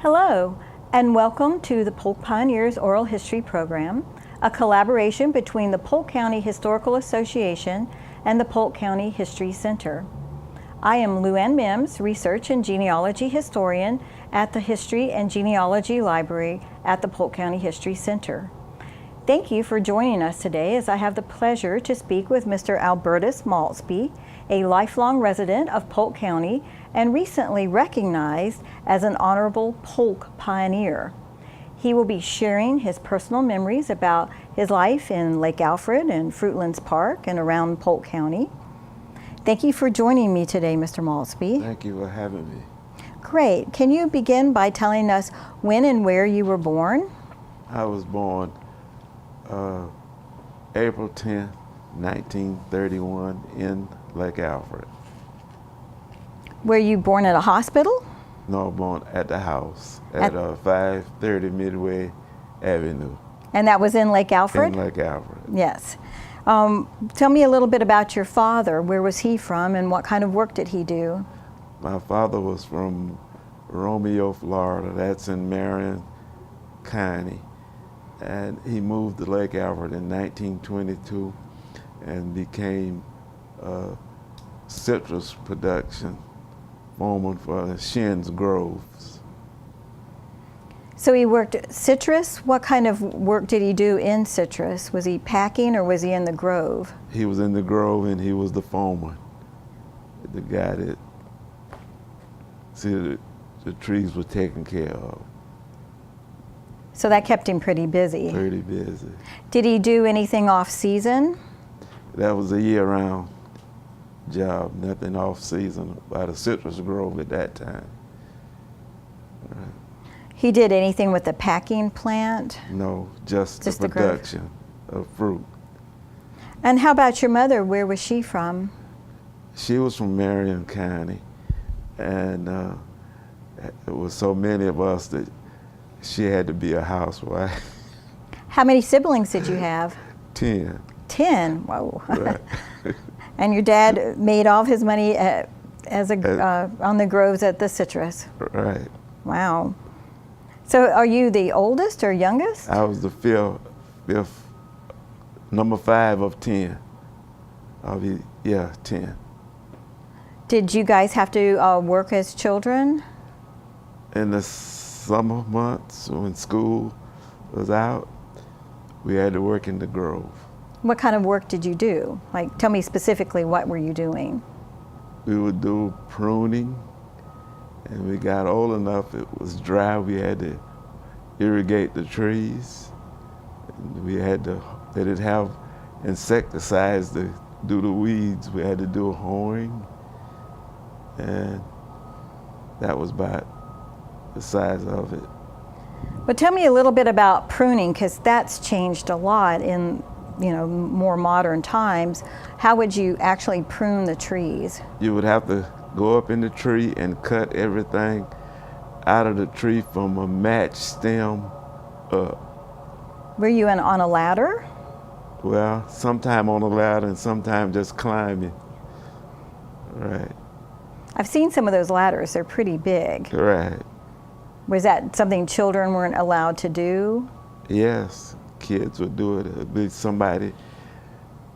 Hello, and welcome to the Polk Pioneers Oral History Program, a collaboration between the Polk County Historical Association and the Polk County History Center. I am Lou Ann Mims, Research and Genealogy Historian at the History and Genealogy Library at the Polk County History Center. Thank you for joining us today as I have the pleasure to speak with Mr. Albertus Maultsby, a lifelong resident of Polk County and recently recognized as an Honorable Polk Pioneer. He will be sharing his personal memories about his life in Lake Alfred and Fruitlands Park and around Polk County. Thank you for joining me today, Mr. Maultsby. Thank you for having me. Great. Can you begin by telling us when and where you were born? I was born April 10th, 1931 in Lake Alfred. Were you born at a hospital? No, born at the house at 530 Midway Avenue. And that was in Lake Alfred? In Lake Alfred. Yes. Tell me a little bit about your father. Where was he from and what kind of work did he do? My father was from Romeo, Florida. That's in Marion County. And he moved to Lake Alfred in 1922 and became citrus production foreman for Shin's Groves. So he worked citrus. What kind of work did he do in citrus? Was he packing or was he in the grove? He was in the grove and he was the foreman. The guy that see the trees were taken care of. So that kept him pretty busy. Pretty busy. Did he do anything off season? That was a year-round job, nothing off season by the citrus grove at that time. Right. He did anything with the packing plant? No, just the production of fruit. And how about your mother? Where was she from? She was from Marion County, and there was so many of us that she had to be a housewife. How many siblings did you have? 10. 10? Whoa. Right. And your dad made all of his money on the groves at the citrus? Right. Wow. So are you the oldest or youngest? I was the fifth, number 5 of 10. 10. Did you guys have to work as children? In the summer months when school was out, we had to work in the grove. What kind of work did you do? Like, tell me specifically, what were you doing? We would do pruning, and we got old enough, it was dry, we had to irrigate the trees. And we had to, they didn't have insecticides to do the weeds, we had to do hoeing, and that was about the size of it. But tell me a little bit about pruning, because that's changed a lot in more modern times. How would you actually prune the trees? You would have to go up in the tree and cut everything out of the tree from a match stem up. Were you on a ladder? Well, sometime on a ladder and sometime just climbing. Right. I've seen some of those ladders. They're pretty big. Right. Was that something children weren't allowed to do? Yes, kids would do it. It'd be somebody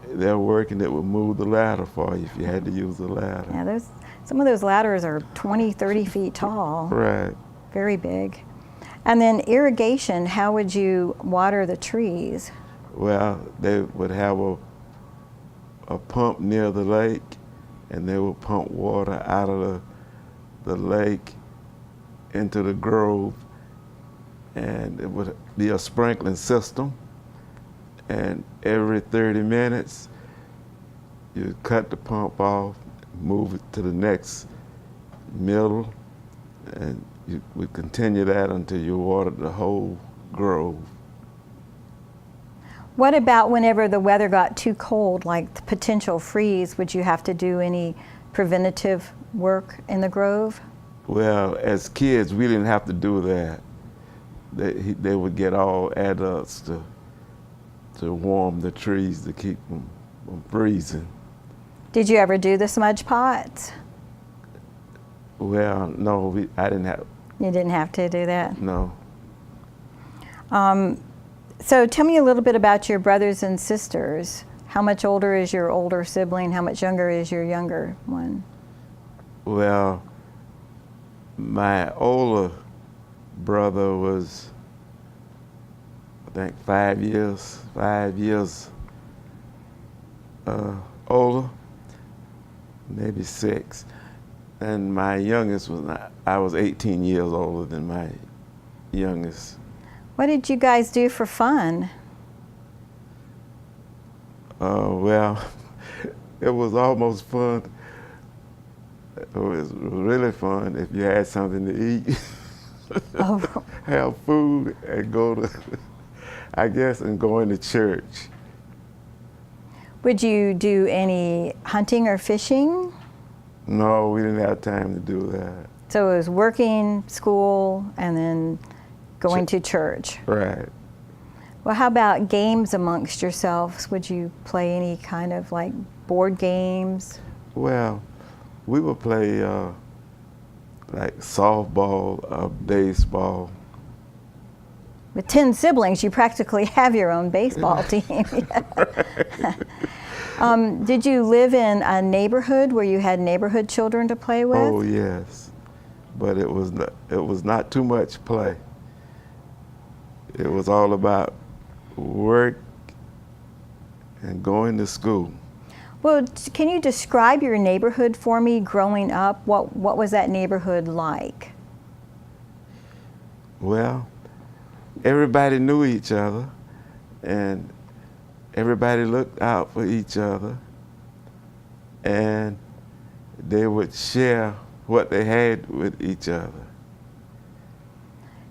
there working that would move the ladder for you if you had to use the ladder. Yeah, some of those ladders are 20, 30 feet tall. Right. Very big. And then irrigation, how would you water the trees? Well, they would have a pump near the lake, and they would pump water out of the lake into the grove, and it would be a sprinkling system, and every 30 minutes you cut the pump off, move it to the next middle, and you would continue that until you watered the whole grove. What about whenever the weather got too cold, like the potential freeze? Would you have to do any preventative work in the grove? Well, as kids, we didn't have to do that. They would get all adults to warm the trees to keep them from freezing. Did you ever do the smudge pots? Well, no, I didn't have. You didn't have to do that? No. So tell me a little bit about your brothers and sisters. How much older is your older sibling? How much younger is your younger one? Well, my older brother was, I think, 5 years older, maybe 6. And my youngest I was 18 years older than my youngest. What did you guys do for fun? Well, it was almost fun. It was really fun if you had something to eat. Oh. Have food and go to, I guess, and going to church. Would you do any hunting or fishing? No, we didn't have time to do that. So it was working, school, and then going to church. Right. Well, how about games amongst yourselves? Would you play any kind of like board games? Well, we would play like softball, baseball. With 10 siblings, you practically have your own baseball team. Did you live in a neighborhood where you had neighborhood children to play with? Oh yes, but it was not too much play. It was all about work and going to school. Well, can you describe your neighborhood for me growing up? What was that neighborhood like? Well, everybody knew each other, and everybody looked out for each other, and they would share what they had with each other.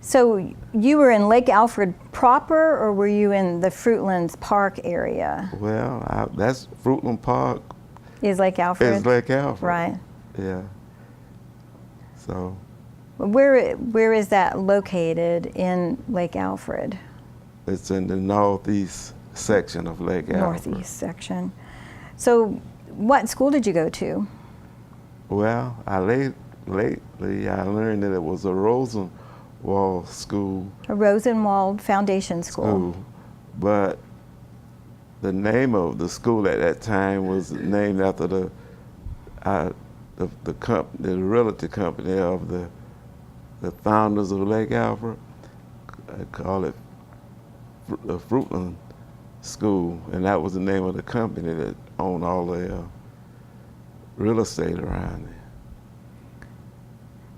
So you were in Lake Alfred proper, or were you in the Fruitlands Park area? Well, that's Fruitland Park. Is Lake Alfred? Is Lake Alfred. Right. Yeah. So. Where is that located in Lake Alfred? It's in the northeast section of Lake Alfred. Northeast section. So what school did you go to? Well, lately I learned that it was a Rosenwald school. A Rosenwald Foundation School. But the name of the school at that time was named after the realty company of the founders of Lake Alfred. I call it the Fruitland School, and that was the name of the company that owned all the real estate around there.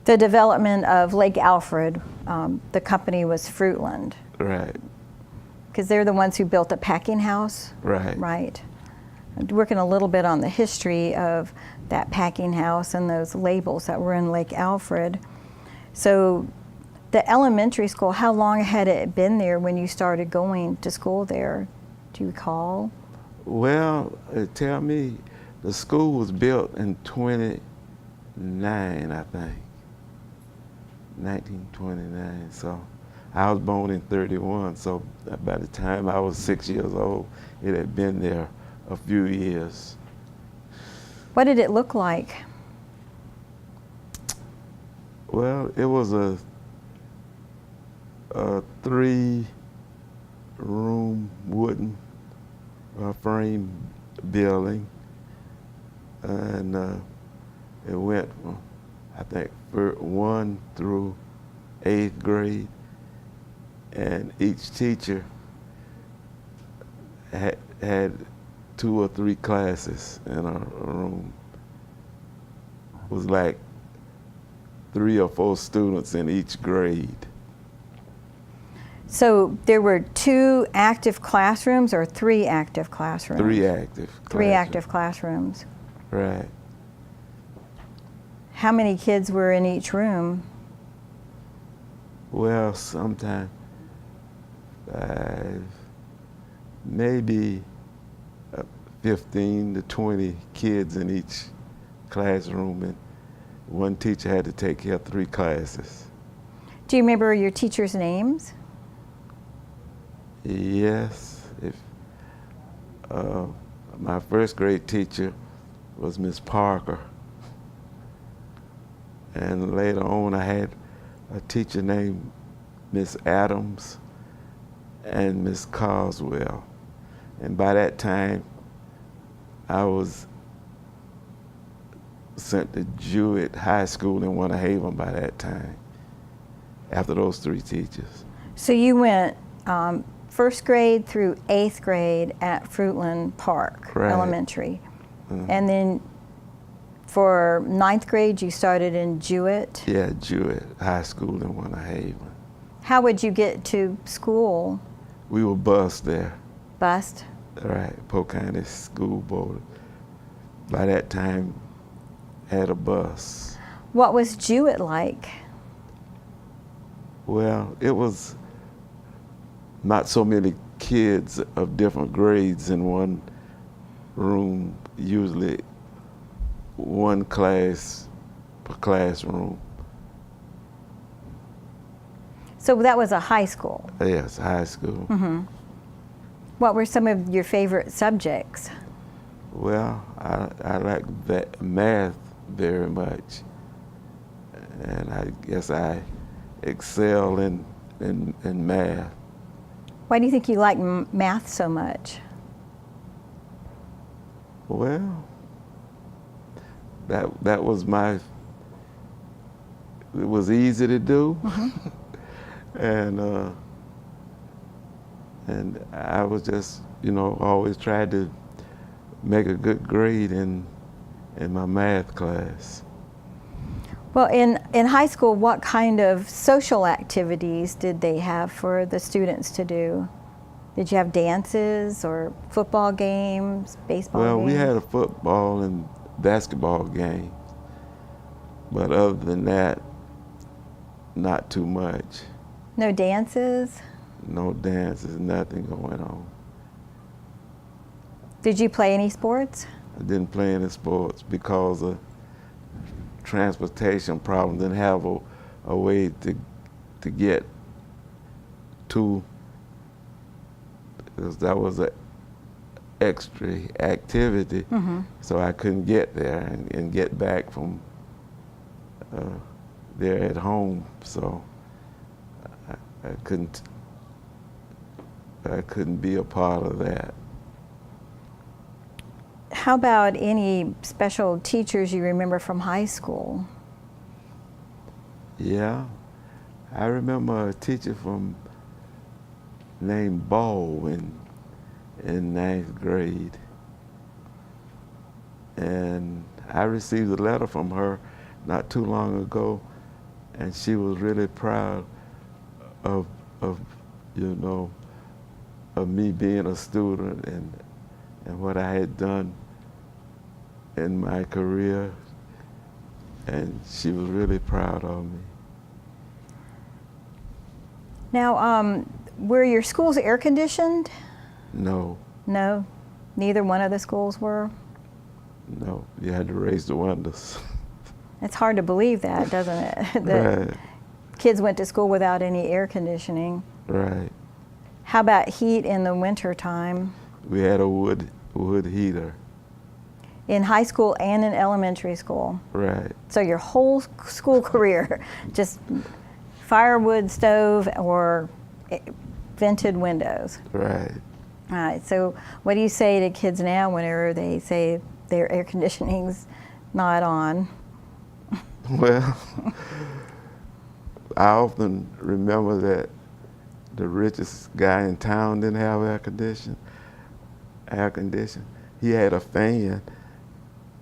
The development of Lake Alfred, the company was Fruitland. Right. Because they're the ones who built the packing house. Right. Right. I'm working a little bit on the history of that packing house and those labels that were in Lake Alfred. So the elementary school, how long had it been there when you started going to school there? Do you recall? Well, tell me, the school was built in 29, I think. 1929, so I was born in 31, so by the time I was 6 years old, it had been there a few years. What did it look like? Well, it was a 3-room wooden frame building, and it went from, I think, 1 through 8th grade, and each teacher had 2 or 3 classes in a room. It was like 3 or 4 students in each grade. So there were 2 active classrooms or 3 active classrooms? 3 active classrooms. 3 active classrooms. Right. How many kids were in each room? Well, sometimes 5, maybe 15 to 20 kids in each classroom, and one teacher had to take care of 3 classes. Do you remember your teachers' names? Yes. My first grade teacher was Miss Parker, and later on I had a teacher named Miss Adams and Miss Carswell. And by that time, I was sent to Jewett High School in Winter Haven by that time, after those three teachers. So you went first grade through 8th grade at Fruitland Park Right. Elementary. Mhm. And then for 9th grade, you started in Jewett. Yeah, Jewett High School in Winter Haven. How would you get to school? We were bused there, Bust? right? Polk County School Board. By that time, had a bus. What was Jewett like? Well, it was not so many kids of different grades in one room, usually one class per classroom. So that was a high school. Yes, high school. Mm-hmm. What were some of your favorite subjects? Well, I like that math very much, and I guess I excel in math. Why do you think you like math so much? Well, that was it was easy to do, and I was just, always tried to make a good grade in my math class. Well, in high school, what kind of social activities did they have for the students to do? Did you have dances or football games, baseball Well, games? we had a football and basketball game, but other than that, not too much. No dances? No dances, nothing going on. Did you play any sports? I didn't play any sports because of transportation problems. Didn't have a way to get to, because that was an extra activity, so I couldn't get there and get back from there at home. So I couldn't be a part of that. How about any special teachers you remember from high school? Yeah, I remember a teacher named Baldwin in 9th grade, and I received a letter from her not too long ago, and she was really proud of me being a student and what I had done in my career, and she was really proud of me. Now, were your schools air conditioned? No, No, neither one of the schools were. no, you had to raise the windows. It's hard to believe that, doesn't it? That Right, kids went to school without any air conditioning. right. How about heat in the winter time? We had a wood heater. In high school and in elementary school. Right, So your whole school career, just firewood stove or vented windows. right. All right, so what do you say to kids now whenever they say their air conditioning's not on? Well, I often remember that the richest guy in town didn't have air conditioning. He had a fan,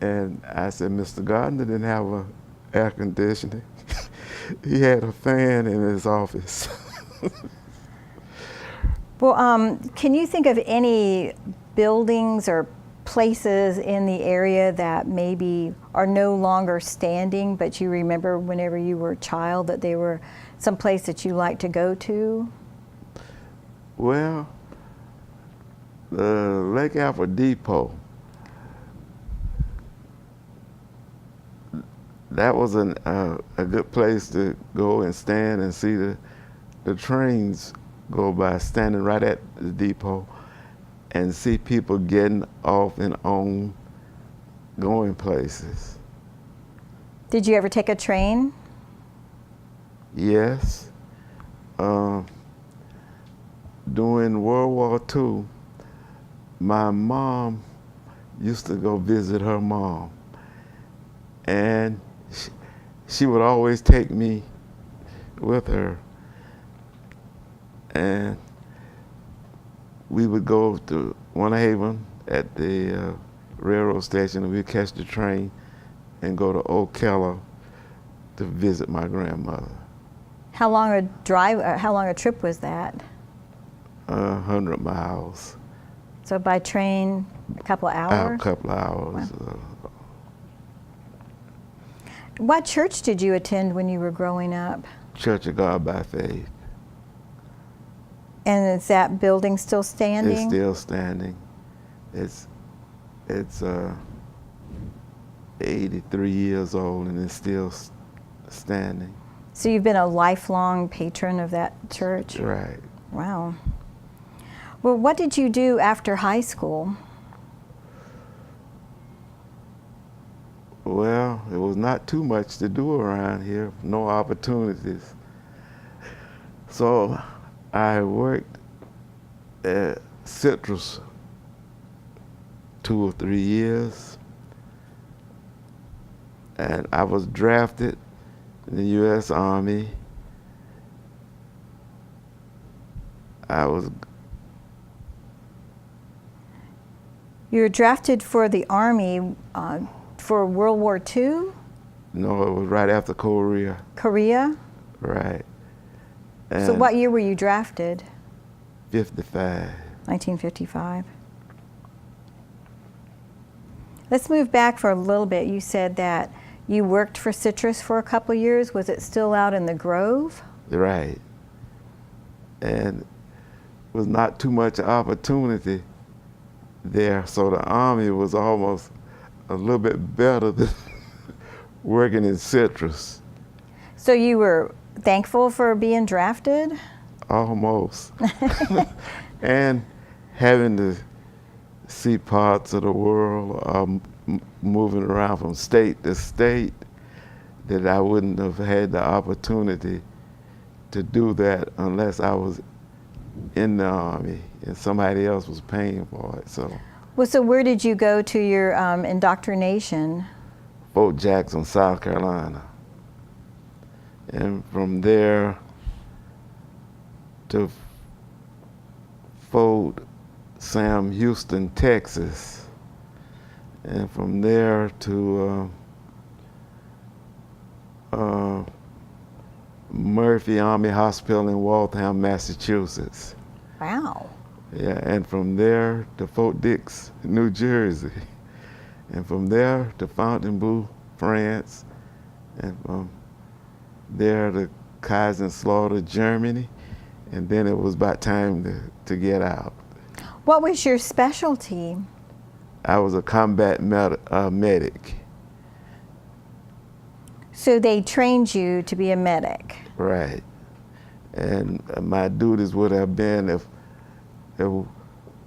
and I said, Mr. Gardner didn't have an air conditioning. He had a fan in his office. Well, can you think of any buildings or places in the area that maybe are no longer standing, but you remember whenever you were a child that they were some place that you liked to go to? Well, the Lake Alfred Depot, that was a good place to go and stand and see the trains go by, standing right at the depot, and see people getting off and on, going places. Did you ever take a train? Yes. During World War II, my mom used to go visit her mom, and she would always take me with her, and we would go to Winter Haven at the railroad station, and we'd catch the train and go to Ocala to visit my grandmother. How long a drive, or how long a trip was that? 100 miles. So by train, a couple of hours? A couple of hours. Wow. What church did you attend when you were growing up? Church of God by Faith. And is that building still standing? It's still standing. It's 83 years old, and it's still standing. So you've been a lifelong patron of that church? Right. Wow. Well, what did you do after high school? Well, it was not too much to do around here, no opportunities. So I worked at Citrus 2 or 3 years, and I was drafted in the U.S. Army. You were drafted for the Army for World War II? No, it was right after Korea. Korea? Right. So what year were you drafted? 55. 1955. Let's move back for a little bit. You said that you worked for Citrus for a couple of years. Was it still out in the Grove? Right. And was not too much opportunity there, so the Army was almost a little bit better than working in Citrus. So you were thankful for being drafted? Almost. And having to see parts of the world, moving around from state to state, that I wouldn't have had the opportunity to do that unless I was in the Army and somebody else was paying for it. So where did you go to your indoctrination? Fort Jackson, South Carolina. And from there to Fort Sam Houston, Texas. And from there to Murphy Army Hospital in Waltham, Massachusetts. Wow. Yeah, and from there to Fort Dix, New Jersey. And from there to Fontainebleau, France. And from there to Kaiserslautern, Germany. And then it was about time to get out. What was your specialty? I was a combat medic. So they trained you to be a medic? Right. And my duties would have been, if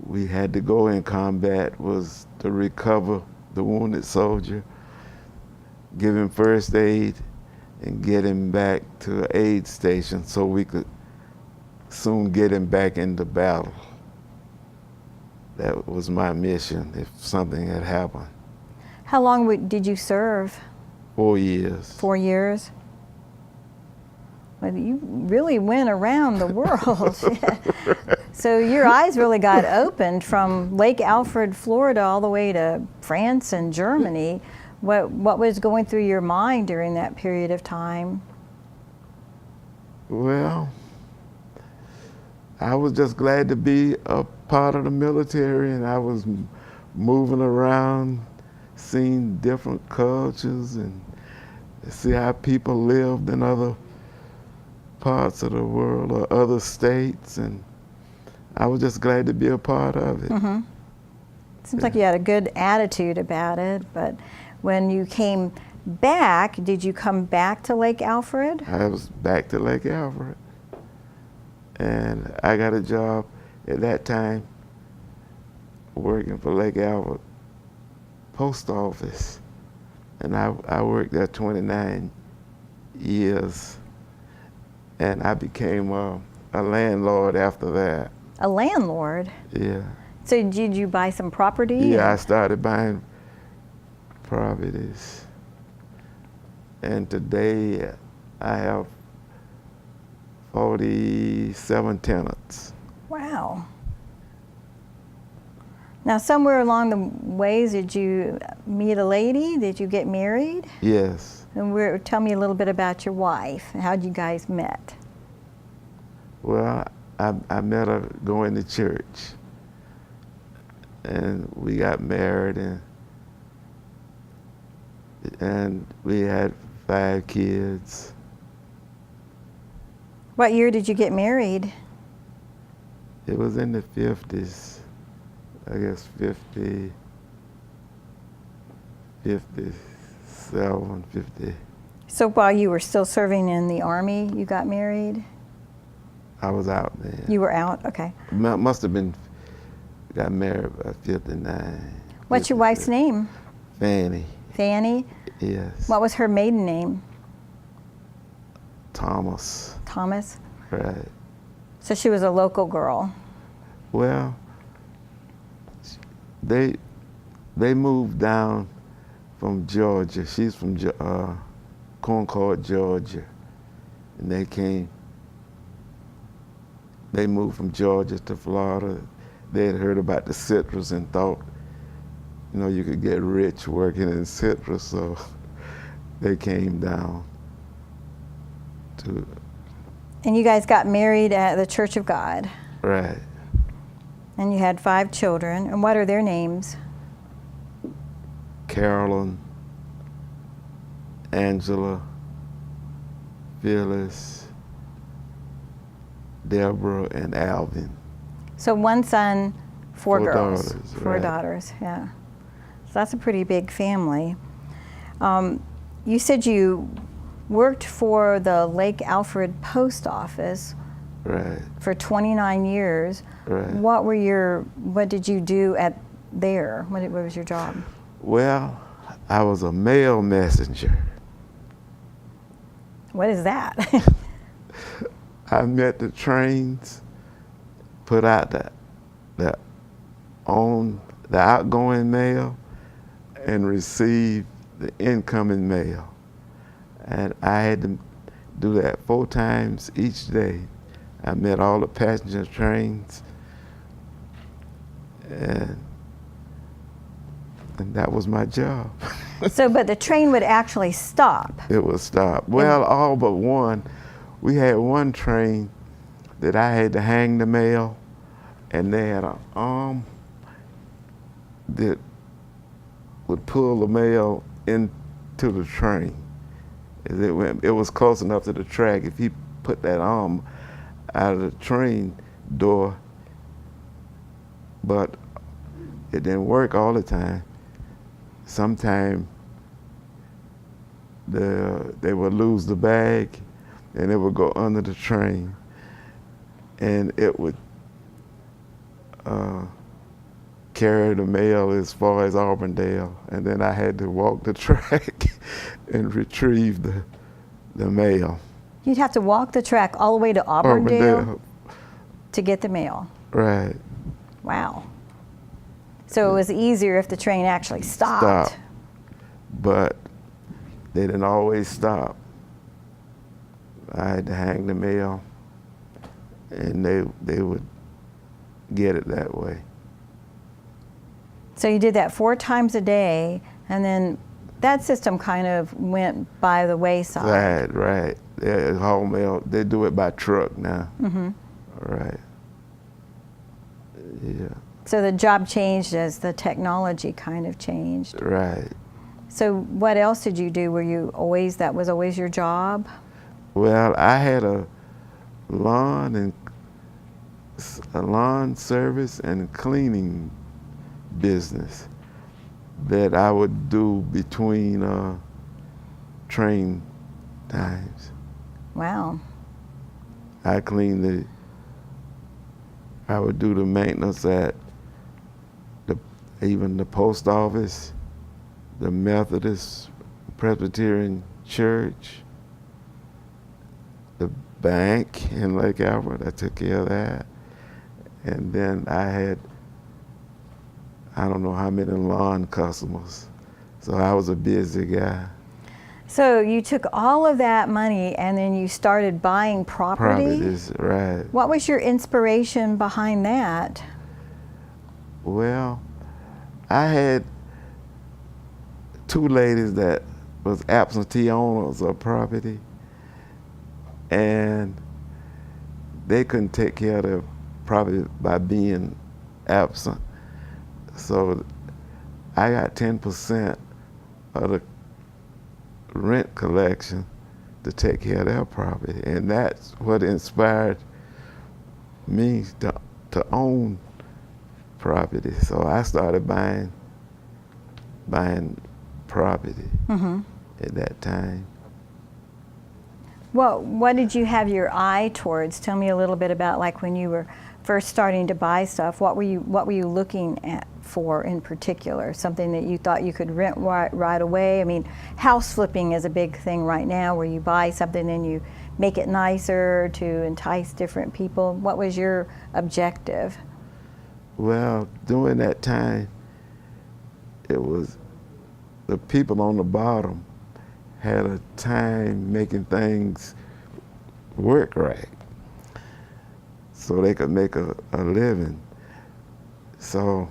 we had to go in combat, was to recover the wounded soldier, give him first aid, and get him back to an aid station so we could soon get him back into battle. That was my mission if something had happened. How long did you serve? 4 years. 4 years? Well, you really went around the world. So your eyes really got opened from Lake Alfred, Florida, all the way to France and Germany. What was going through your mind during that period of time? Well, I was just glad to be a part of the military, and I was moving around, seeing different cultures and see how people lived in other parts of the world or other states, and I was just glad to be a part of it. Mm-hmm. Seems like you had a good attitude about it, but when you came back, did you come back to Lake Alfred? I was back to Lake Alfred, and I got a job at that time working for Lake Alfred Post Office, and I worked there 29 years, and I became a landlord after that. A landlord? Yeah. So did you buy some property? Yeah, I started buying properties. And today I have 47 tenants. Wow. Now, somewhere along the ways, did you meet a lady? Did you get married? Yes. And tell me a little bit about your wife. How'd you guys met? Well, I met her going to church, and we got married, and we had 5 kids. What year did you get married? It was in the 50s, I guess 57, 50. So while you were still serving in the Army, you got married? I was out then. You were out? Okay. Must have been, got married by 59. What's your wife's name? Fanny. Fanny? Yes. What was her maiden name? Thomas. Thomas? Right. So she was a local girl. Well, they moved down from Georgia. She's from Concord, Georgia, and they moved from Georgia to Florida. They had heard about the citrus and thought, you know, you could get rich working in citrus, so they came down to. And you guys got married at the Church of God. Right. And you had 5 children. And what are their names? Carolyn, Angela, Phyllis, Deborah, and Alvin. So 1 son, 4 girls. Daughters, 4 right. daughters, yeah. So that's a pretty big family. You said you worked for the Lake Alfred post office Right. for 29 years. Right. What did you do there? What was your job? Well, I was a mail messenger. What is that? I met the trains, put out the outgoing mail, and received the incoming mail. And I had to do that 4 times each day. I met all the passenger trains, and that was my job. So, but the train would actually stop. It would stop. Well, all but one. We had one train that I had to hang the mail, and they had an arm that would pull the mail into the train. It was close enough to the track. If he put that arm out of the train door, but it didn't work all the time. Sometimes they would lose the bag, and it would go under the train, and it would carry the mail as far as Auburndale, and then I had to walk the track and retrieve the mail. You'd have to walk the track all the way to Auburndale to get the mail. Right. Wow. So it was easier if the train actually stopped. But they didn't always stop. I had to hang the mail, and they would get it that way. So you did that 4 times a day, and then that system kind of went by the wayside. Right. They haul mail. They do it by truck now. Mm-hmm. Right. Yeah. So the job changed as the technology kind of changed. Right. So what else did you do? That was always your job? Well, I had a lawn service and cleaning business that I would do between train times. Wow. I would do the maintenance at even the post office, the Methodist Presbyterian Church, the bank in Lake Alfred. I took care of that. And then I had, I don't know how many lawn customers. So I was a busy guy. So you took all of that money and then you started buying property? Properties, right. What was your inspiration behind that? Well, I had two ladies that was absentee owners of property, and they couldn't take care of their property by being absent. So I got 10% of the rent collection to take care of their property, and that's what inspired me to own property. So I started buying property at that time. Well, what did you have your eye towards? Tell me a little bit about, like, when you were first starting to buy stuff. What were you looking at for in particular? Something that you thought you could rent right away? I mean, house flipping is a big thing right now, where you buy something and you make it nicer to entice different people. What was your objective? Well, during that time, it was the people on the bottom had a time making things work right, so they could make a living. So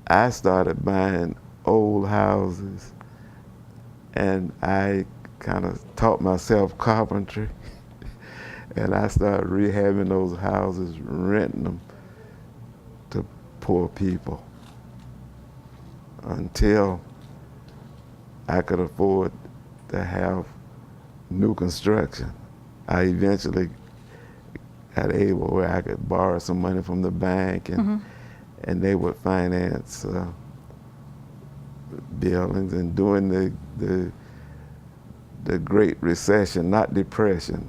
I started buying old houses, and I kind of taught myself carpentry, and I started rehabbing those houses, renting them to poor people until I could afford to have new construction. I eventually got able where I could borrow some money from the bank, and and they would finance buildings. And during the Great Recession, not Depression,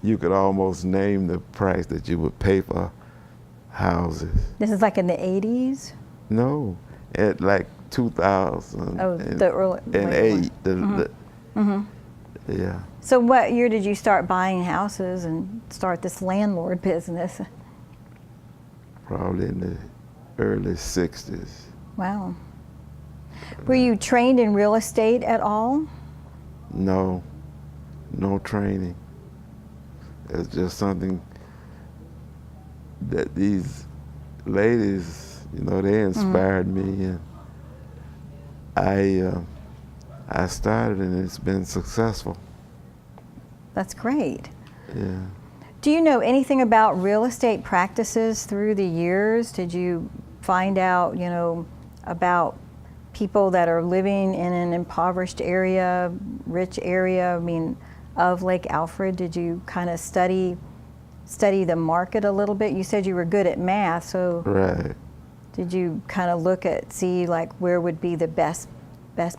you could almost name the price that you would pay for houses. This is like in the 80s? No, at like 2000 Oh, the early, and late 8. Yeah. So what year did you start buying houses and start this landlord business? Probably in the early 60s. Wow. Were you trained in real estate at all? No, no training. It's just something that these ladies, you know, they inspired me, and I started, and it's been successful. That's great. Yeah. Do you know anything about real estate practices through the years? Did you find out, you know, about people that are living in an impoverished area, rich area, I mean, of Lake Alfred? Did you kind of study the market a little bit? You said you were good at math, so Right. did you kind of look at, see like where would be the best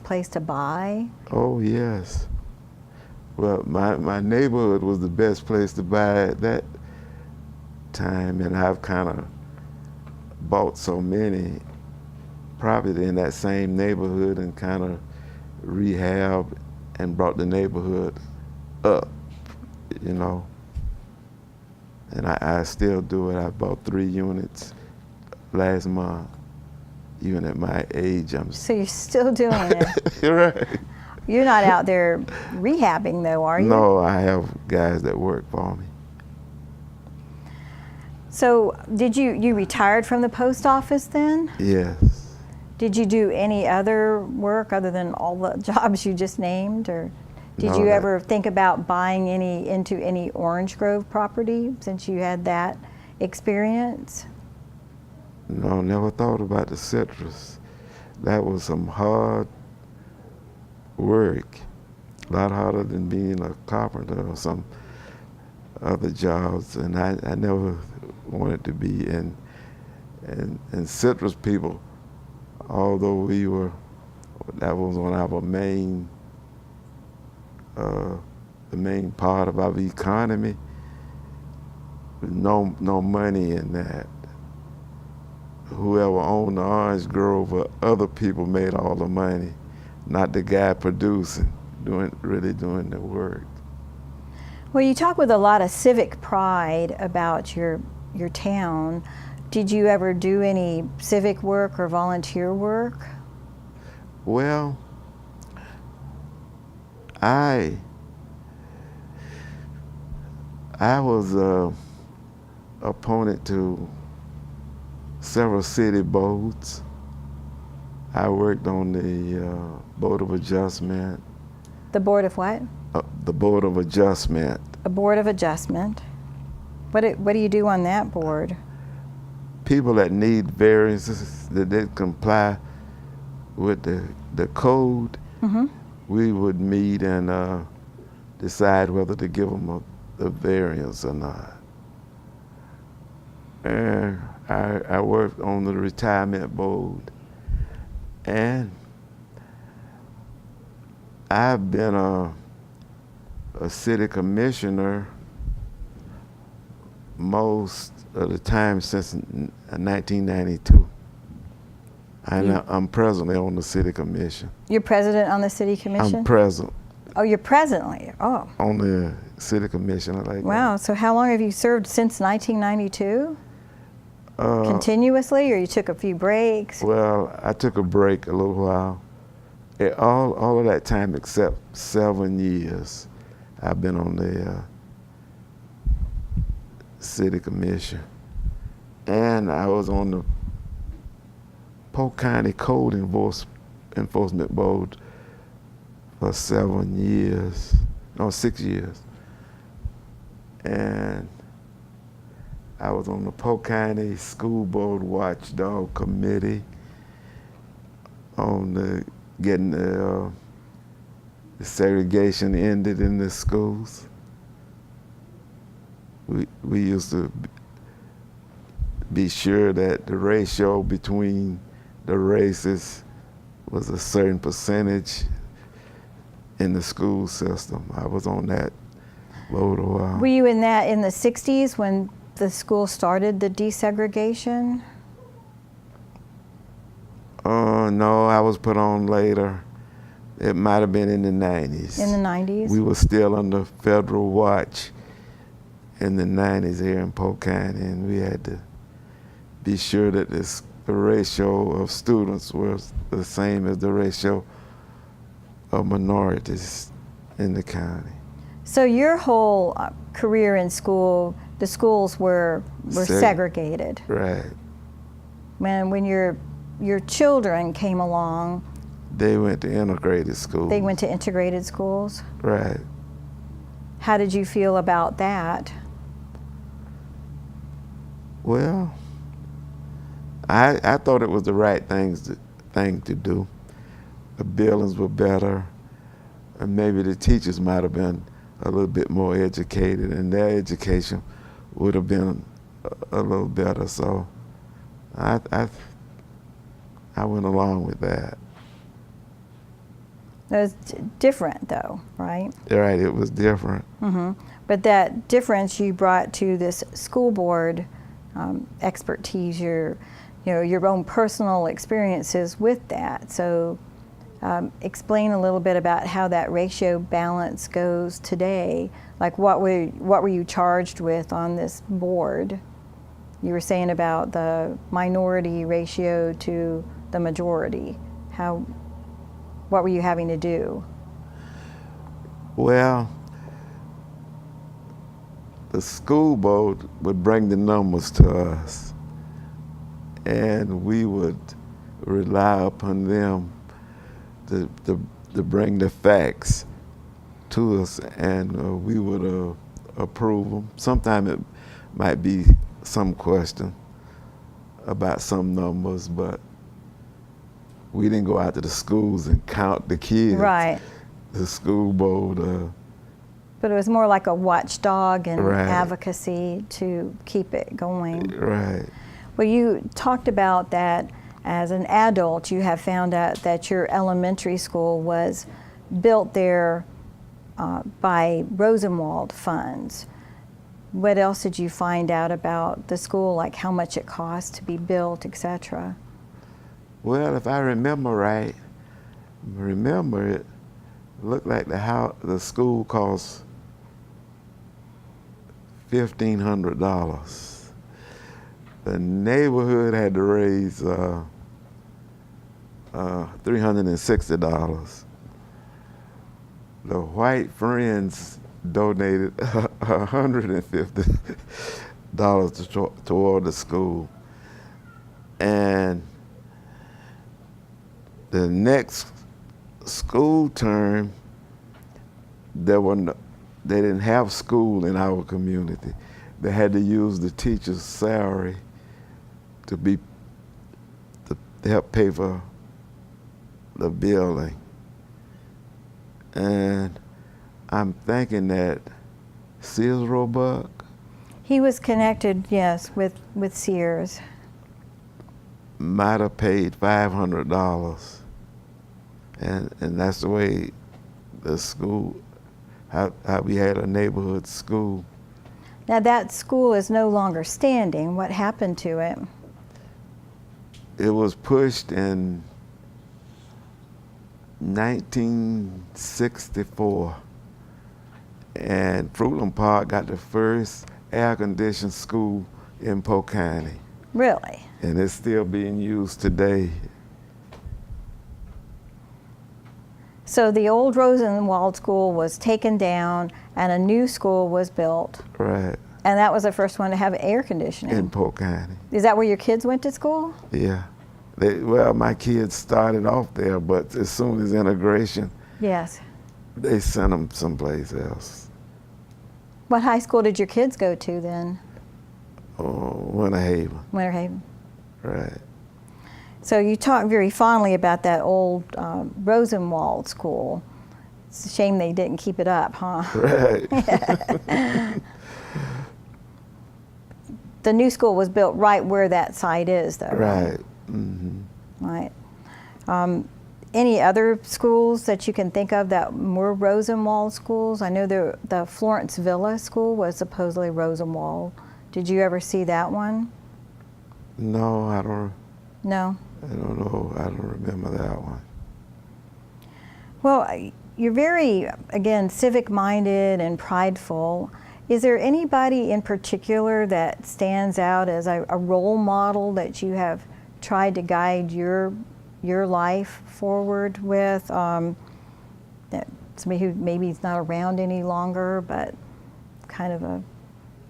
place to buy? Oh, yes. Well, my neighborhood was the best place to buy at that time, and I've kind of bought so many property in that same neighborhood and kind of rehabbed and brought the neighborhood up, you know. And I still do it. I bought 3 units last month. Even at my age, So you're still doing it. Right. You're not out there rehabbing though, are you? No, I have guys that work for me. So did you retired from the post office then? Yes. Did you do any other work other than all the jobs you just named, or did No, you ever think about buying into any Orange Grove property since you had that experience? No, never thought about the citrus. That was some hard work, a lot harder than being a carpenter or some other jobs, and I never wanted to be. And citrus people, although that was one of our main, the main part of our economy, no money in that. Whoever owned the orange grove or other people made all the money, not the guy producing. really doing the work. Well, you talk with a lot of civic pride about your town. Did you ever do any civic work or volunteer work? Well, I was a opponent to several city boards. I worked on the Board of Adjustment. The Board of what? The Board of Adjustment. A Board of Adjustment. What do you do on that board? People that need variances that didn't comply with the code, Mm-hmm. we would meet and decide whether to give them a variance or not. And I worked on the retirement board, and I've been a city commissioner most of the time since 1992. I'm presently on the city commission. You're president on the city commission? I'm present. Oh, you're presently. Oh. On the city commission. Wow. So how long have you served? Since 1992? Continuously, or you took a few breaks? Well, I took a break a little while. All of that time except 7 years, I've been on the city commission. And I was on the Polk County Code Enforcement Board for 6 years. And I was on the Polk County School Board Watchdog Committee on getting the segregation ended in the schools. We used to be sure that the ratio between the races was a certain percentage in the school system. I was on that board a while. Were you in the 60s when the school started the desegregation? No, I was put on later. It might have been in the 90s. In the 90s? We were still under federal watch in the 90s here in Polk County, and we had to be sure that the ratio of students was the same as the ratio of minorities in the county. So your whole career in school, the schools were segregated. Right. When your children came along, they went to integrated schools. They went to integrated schools? Right. How did you feel about that? Well, I thought it was the right thing to do. The buildings were better, and maybe the teachers might have been a little bit more educated, and their education would have been a little better. So I went along with that. It was different, though, right? Right, it was different. Mm-hmm. But that difference you brought to this school board expertise, your own personal experiences with that. So explain a little bit about how that ratio balance goes today. Like what were you charged with on this board? You were saying about the minority ratio to the majority. What were you having to do? Well, the school board would bring the numbers to us, and we would rely upon them to bring the facts to us, and we would approve them. Sometimes it might be some question about some numbers, but we didn't go out to the schools and count the kids. Right. The school board. But it was more like a watchdog and right. advocacy to keep it going. Right. Well, you talked about that as an adult. You have found out that your elementary school was built there by Rosenwald funds. What else did you find out about the school, like how much it cost to be built, etc.? Well, if I remember right, looked like the school cost $1,500. The neighborhood had to raise $360. The white friends donated $150 toward the school. And the next school term, they didn't have school in our community. They had to use the teacher's salary to help pay for the building. And I'm thinking that Sears Roebuck. He was connected, yes, with Sears. Might have paid $500. And that's the way the school, how we had a neighborhood school. Now that school is no longer standing. What happened to it? It was pushed in 1964, and Fruitland Park got the first air-conditioned school in Polk County. Really? And it's still being used today. So the old Rosenwald School was taken down and a new school was built. Right. And that was the first one to have air conditioning. In Polk County. Is that where your kids went to school? Yeah. Well, my kids started off there, but as soon as integration, yes, they sent them someplace else. What high school did your kids go to then? Winter Haven. Winter Haven. Right. So you talk very fondly about that old Rosenwald School. It's a shame they didn't keep it up, huh? Right. The new school was built right where that site is, though. Right. Mm-hmm. Right. Any other schools that you can think of that were Rosenwald schools? I know the Florence Villa School was supposedly Rosenwald. Did you ever see that one? No, I don't. No? I don't know. I don't remember that one. Well, you're very, again, civic-minded and prideful. Is there anybody in particular that stands out as a role model that you have tried to guide your life forward with? That somebody who maybe is not around any longer, but kind of a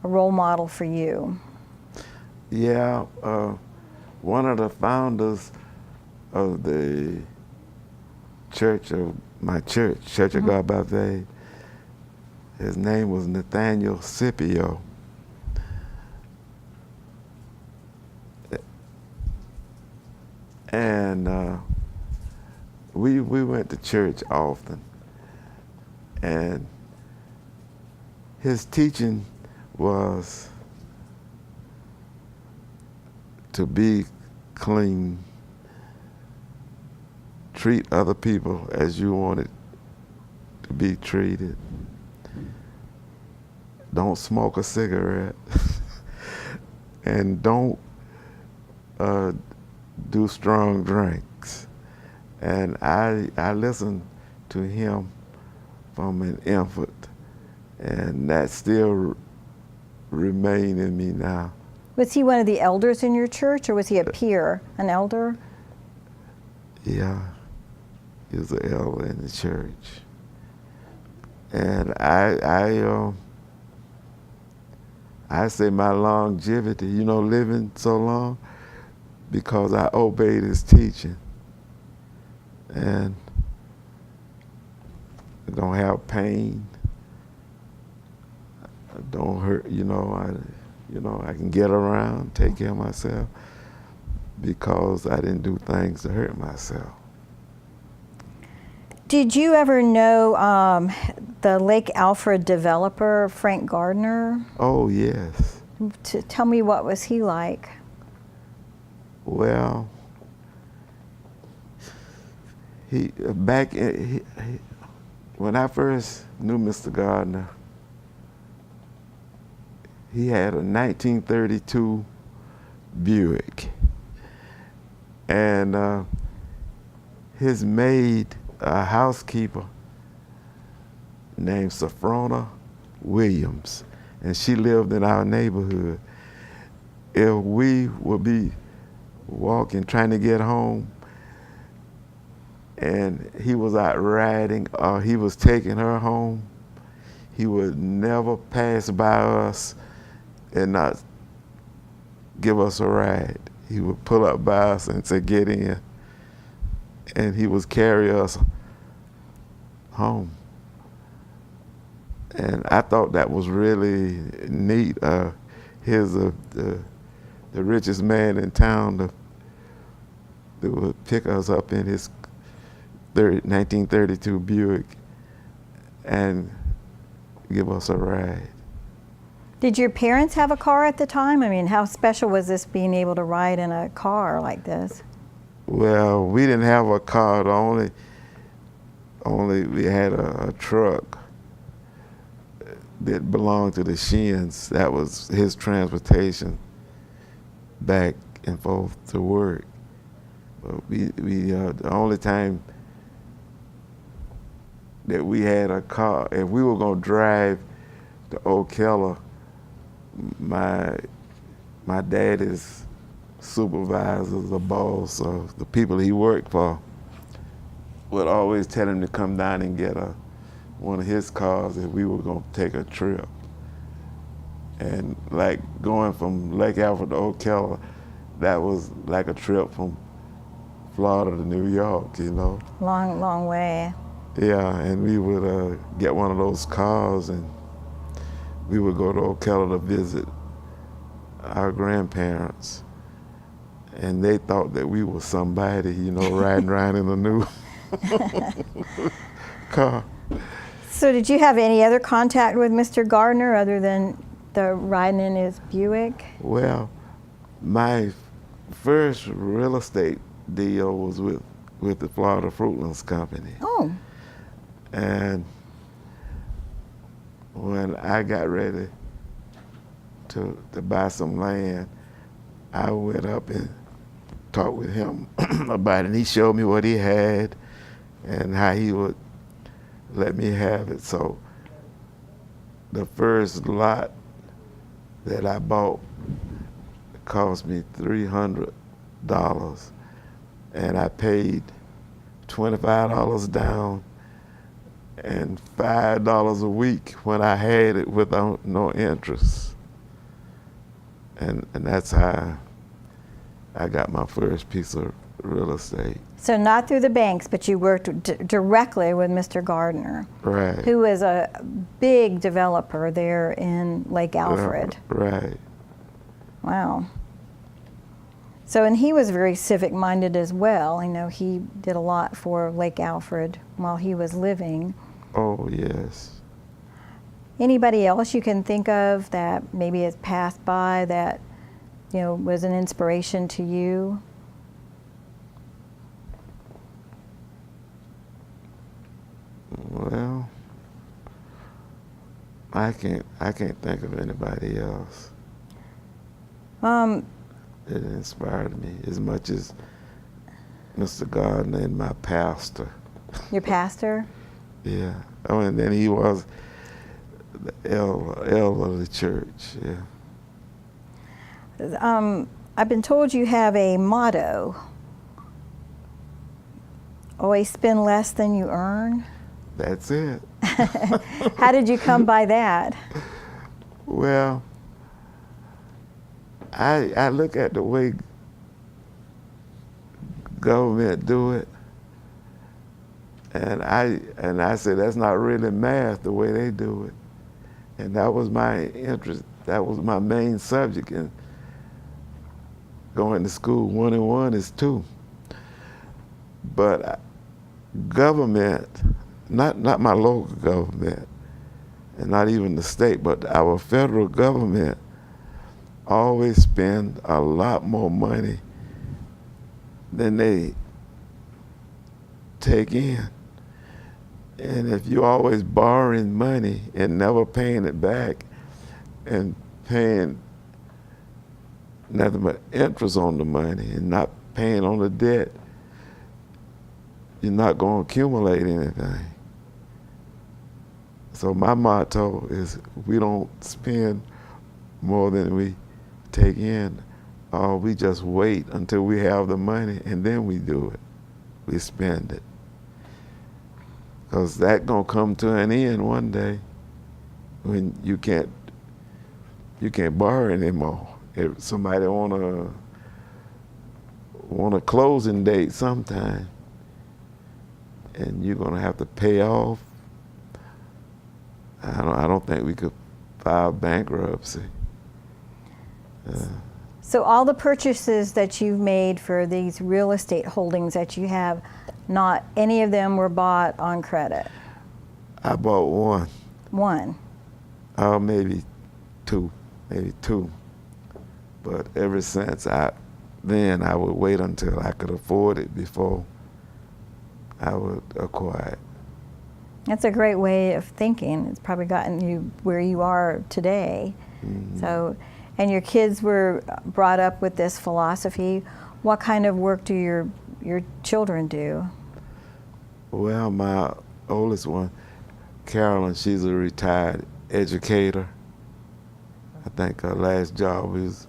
role model for you? Yeah, one of the founders of the church of my church, Church of God by Faith, his name was Nathaniel Scipio. And we went to church often. And his teaching was to be clean, treat other people as you wanted to be treated. Don't smoke a cigarette, and don't do strong drinks. And I listened to him from an infant, and that still remains in me now. Was he one of the elders in your church, or was he a peer, an elder? Yeah, he was an elder in the church. And I say my longevity, living so long, because I obeyed his teaching. And I don't have pain. I don't hurt, I can get around, take care of myself, because I didn't do things to hurt myself. Did you ever know the Lake Alfred developer, Frank Gardner? Oh, yes. Tell me, what was he like? Well, when I first knew Mr. Gardner, he had a 1932 Buick, and his maid, housekeeper, named Sophrona Williams, and she lived in our neighborhood. If we would be walking, trying to get home, and he was out riding or he was taking her home, he would never pass by us and not give us a ride. He would pull up by us and say, "Get in," and he would carry us home. And I thought that was really neat. Here's the richest man in town that would pick us up in his 1932 Buick and give us a ride. Did your parents have a car at the time? I mean, how special was this being able to ride in a car like this? Well, we didn't have a car. Only we had a truck that belonged to the Shins. That was his transportation back and forth to work. But the only time that we had a car, if we were gonna drive to Ocala, my daddy's supervisors, the boss of the people he worked for, would always tell him to come down and get one of his cars if we were gonna take a trip. And like going from Lake Alfred to Ocala, that was like a trip from Florida to New York, you know. Long, long way. Yeah, and we would get one of those cars and we would go to Ocala to visit our grandparents. And they thought that we were somebody, you know, riding around in a new car. So did you have any other contact with Mr. Gardner other than the riding in his Buick? Well, my first real estate deal was with the Florida Fruitlands Company. Oh. And when I got ready to buy some land, I went up and talked with him about it, and he showed me what he had and how he would let me have it. So the first lot that I bought cost me $300, and I paid $25 down and $5 a week when I had it without no interest. And that's how I got my first piece of real estate. So not through the banks, but you worked directly with Mr. Gardner, Right. who is a big developer there in Lake Alfred. Right. Wow. So, and he was very civic-minded as well. I know he did a lot for Lake Alfred while he was living. Oh, yes. Anybody else you can think of that maybe has passed by that, you know, was an inspiration to you? Well, I can't think of anybody else that inspired me as much as Mr. Gardner and my pastor. Your pastor? Yeah. Oh, and then he was the elder of the church. Yeah. I've been told you have a motto. Always spend less than you earn. That's it. How did you come by that? Well, I look at the way government do it, and I say that's not really math the way they do it. And that was my interest. That was my main subject in going to school. 1 and 1 is 2. But government, not my local government, and not even the state, but our federal government always spend a lot more money than they take in. And if you're always borrowing money and never paying it back and paying nothing but interest on the money and not paying on the debt, you're not going to accumulate anything. So my motto is we don't spend more than we take in, or we just wait until we have the money and then we do it. We spend it. Because that's going to come to an end one day when you can't borrow anymore. If somebody want a closing date sometime, and you're going to have to pay off, I don't think we could file bankruptcy. So all the purchases that you've made for these real estate holdings that you have, not any of them were bought on credit? I bought one. One? Maybe two. But ever since then I would wait until I could afford it before I would acquire it. That's a great way of thinking. It's probably gotten you where you are today. Mm-hmm. So, and your kids were brought up with this philosophy. What kind of work do your children do? Well, my oldest one, Carolyn, she's a retired educator. I think her last job was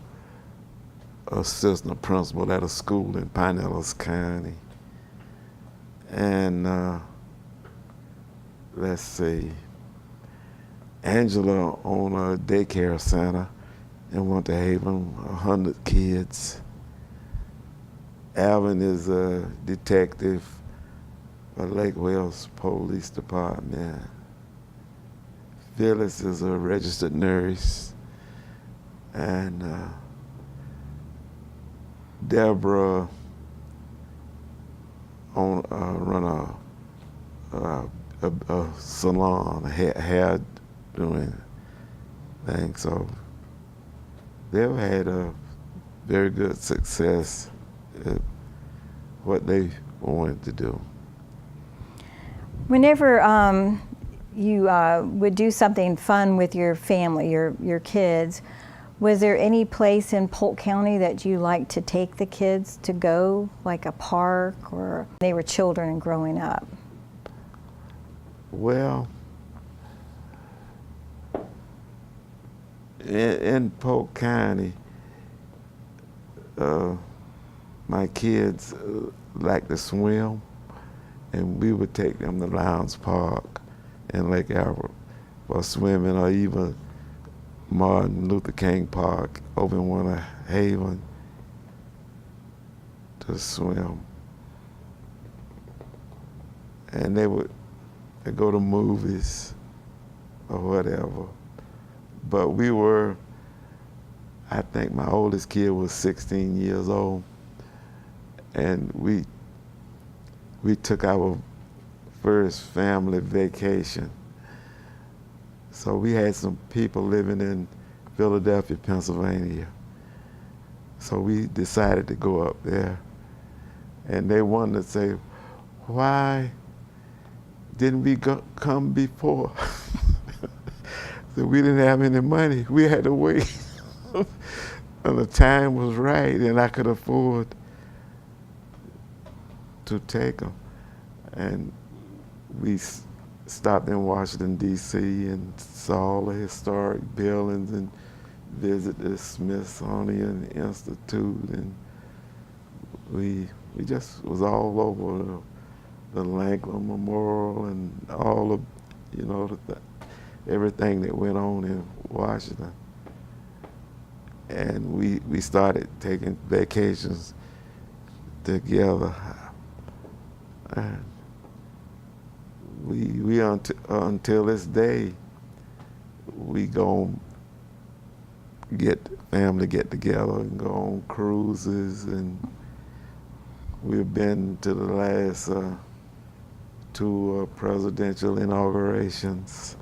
assistant principal at a school in Pinellas County. And let's see, Angela owned a daycare center in Winter Haven, 100 kids. Alvin is a detective for Lake Wales Police Department. Phyllis is a registered nurse. And Deborah run a salon, a hair doing thing. So they've had a very good success at what they wanted to do. Whenever you would do something fun with your family, your kids, was there any place in Polk County that you liked to take the kids to go, like a park, or they were children and growing up? Well, in Polk County, my kids like to swim, and we would take them to Lowndes Park in Lake Albert for swimming, or even Martin Luther King Park over in Winter Haven to swim. And they go to movies or whatever. But I think my oldest kid was 16 years old, and we took our first family vacation. So we had some people living in Philadelphia, Pennsylvania. So we decided to go up there. And they wanted to say, why didn't we come before? So we didn't have any money. We had to wait and the time was right and I could afford to take them. And we stopped in Washington, D.C. and saw all the historic buildings and visited the Smithsonian Institute, and we just was all over the Lankland Memorial and all of, everything that went on in Washington. And we started taking vacations together. And we until this day, we go family get together and go on cruises, and we've been to the last two presidential inaugurations,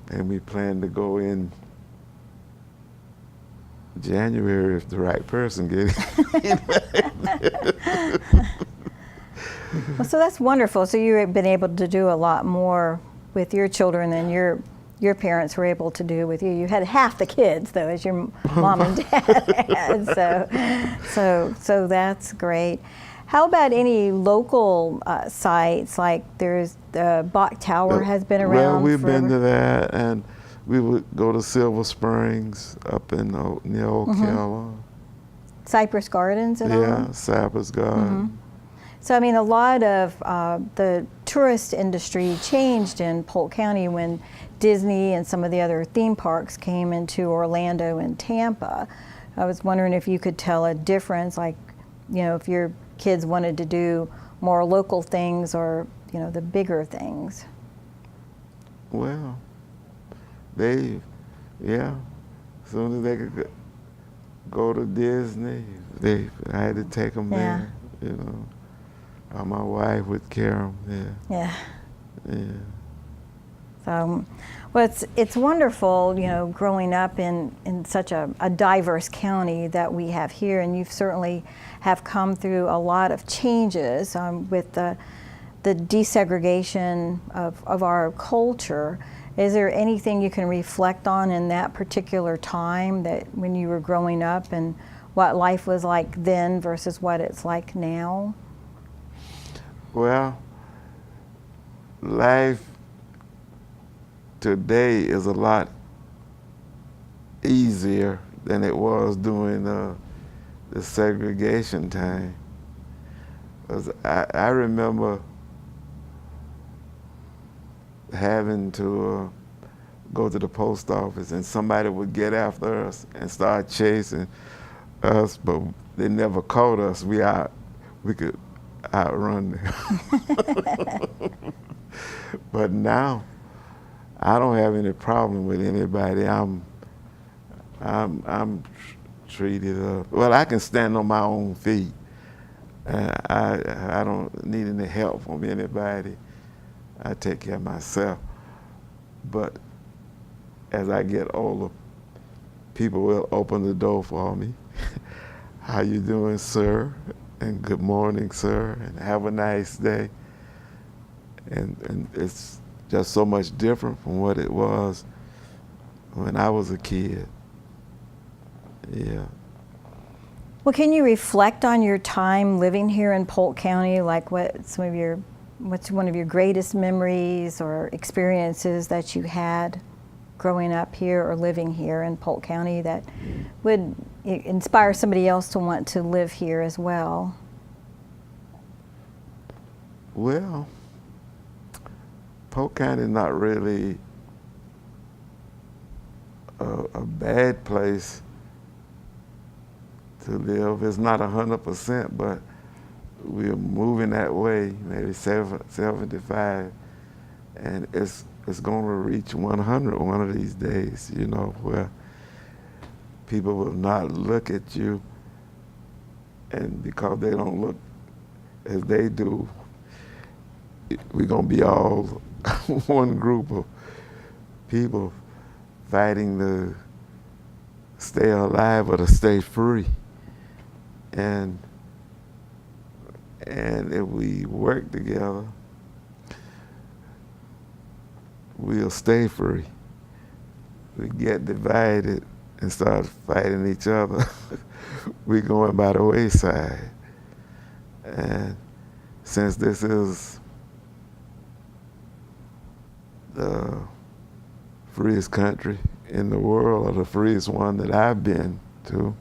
and we plan to go in January if the right person gets it. Well, so that's wonderful. So you've been able to do a lot more with your children than your parents were able to do with you. You had half the kids, though, as your mom and dad had. So that's great. How about any local sites? Like there's the Bach Tower has been around. Well, we've forever. been to that, and we would go to Silver Springs up in near Ocala. Cypress Gardens and all? Yeah, Cypress Garden. So, I mean, a lot of the tourist industry changed in Polk County when Disney and some of the other theme parks came into Orlando and Tampa. I was wondering if you could tell a difference, like, you know, if your kids wanted to do more local things or, you know, the bigger things. Well, as soon as they could go to Disney, I had to take them there, you know. Or my wife would carry them, Yeah. yeah. So, well, it's wonderful, you know, growing up in such a diverse county that we have here, and you've certainly have come through a lot of changes with the desegregation of our culture. Is there anything you can reflect on in that particular time, that when you were growing up, and what life was like then versus what it's like now? Well, life today is a lot easier than it was during the segregation time. 'Cause I remember having to go to the post office, and somebody would get after us and start chasing us, but they never caught us. We could outrun them. But now, I don't have any problem with anybody. I'm treated well. I can stand on my own feet. I don't need any help from anybody. I take care of myself. But as I get older, people will open the door for me. How you doing, sir? And good morning, sir, and have a nice day. And it's just so much different from what it was when I was a kid. Yeah. Well, can you reflect on your time living here in Polk County? Like what's one of your greatest memories or experiences that you had growing up here or living here in Polk County that would inspire somebody else to want to live here as well? Well, Polk County is not really a bad place to live. It's not 100%, but we're moving that way, maybe 75, and it's going to reach 100 one of these days, you know, where people will not look at you, and because they don't look as they do, we're going to be all one group of people fighting to stay alive or to stay free. And if we work together, we'll stay free. We get divided and start fighting each other, we're going by the wayside. And since this is the freest country in the world, or the freest one that I've been to,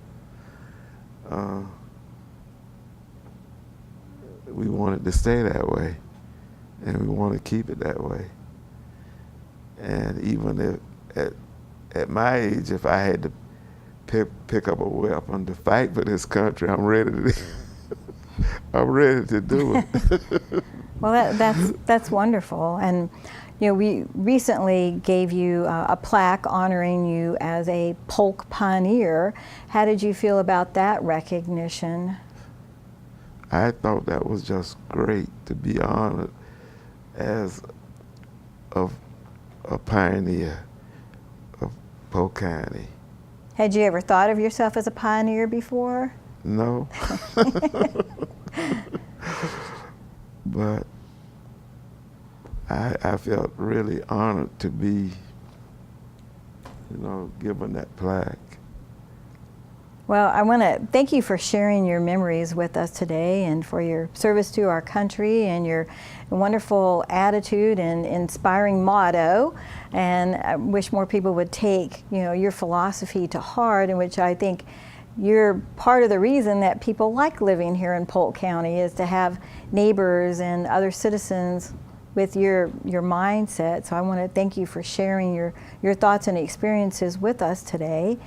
we want it to stay that way, and we want to keep it that way. And even if, at my age, if I had to pick up a weapon to fight for this country, I'm ready to. I'm ready to do it. Well, that's wonderful. And you know, we recently gave you a plaque honoring you as a Polk Pioneer. How did you feel about that recognition? I thought that was just great to be honored as a pioneer of Polk County. Had you ever thought of yourself as a pioneer before? No. But I felt really honored to be, you know, given that plaque. Well, I want to thank you for sharing your memories with us today and for your service to our country and your wonderful attitude and inspiring motto. And I wish more people would take, your philosophy to heart, in which I think you're part of the reason that people like living here in Polk County, is to have neighbors and other citizens with your mindset. So I want to thank you for sharing your thoughts and experiences with us today.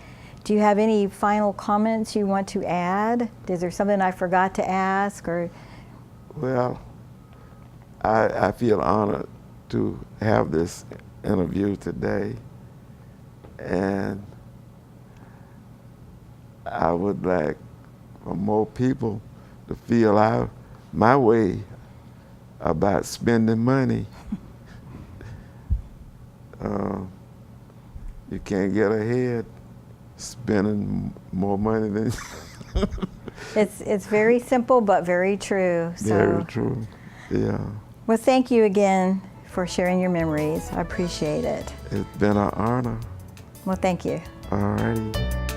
Do you have any final comments you want to add? Is there something I forgot to ask? Or? Well, I feel honored to have this interview today, and I would like for more people to feel out my way about spending money. You can't get ahead spending more money than It's very simple but very true. So. Very true, yeah. Well, thank you again for sharing your memories. I appreciate it. It's been an honor. Well, thank you. All righty.